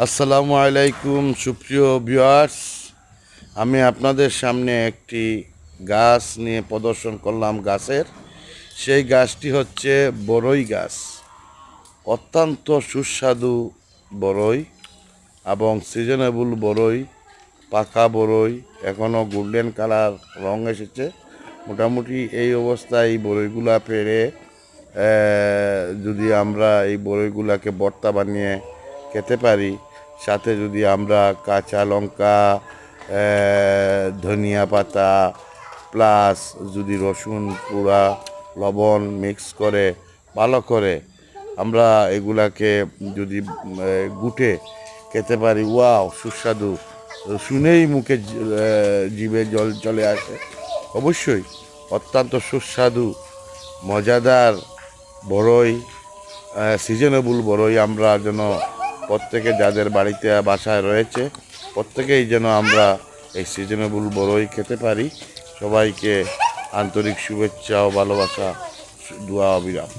আসসালামু আলাইকুম সুপ্রিয় ভিউয়ার্স, আমি আপনাদের সামনে একটি গাছ নিয়ে প্রদর্শন করলাম। সেই গাছটি হচ্ছে বরই গাছ। অত্যন্ত সুস্বাদু বরই এবং সিজনেবল বরই, পাকা বরই, এখনও গোল্ডেন কালার রং এসেছে। মোটামুটি এই অবস্থায় এই বরইগুলা পেড়ে যদি আমরা এই বরইগুলাকে ভর্তা বানিয়ে খেতে পারি, সাথে যদি আমরা কাঁচা লঙ্কা, ধনিয়া পাতা প্লাস যদি রসুন পুরা, লবণ মিক্স করে ভালো করে আমরা এগুলাকে যদি গুটে খেতে পারি, ওয়াও সুস্বাদু! শুনেই মুখে জিভে জল চলে আসে। অবশ্যই অত্যন্ত সুস্বাদু মজাদার বড়ই, সিজনেবল বড়ই আমরা যেন প্রত্যেকে, যাদের বাড়িতে বাসায় রয়েছে, প্রত্যেকেই যেন আমরা এই সিজনেবল বড়ই খেতে পারি। সবাইকে আন্তরিক শুভেচ্ছা ও ভালোবাসা, দোয়া, অবিরাম।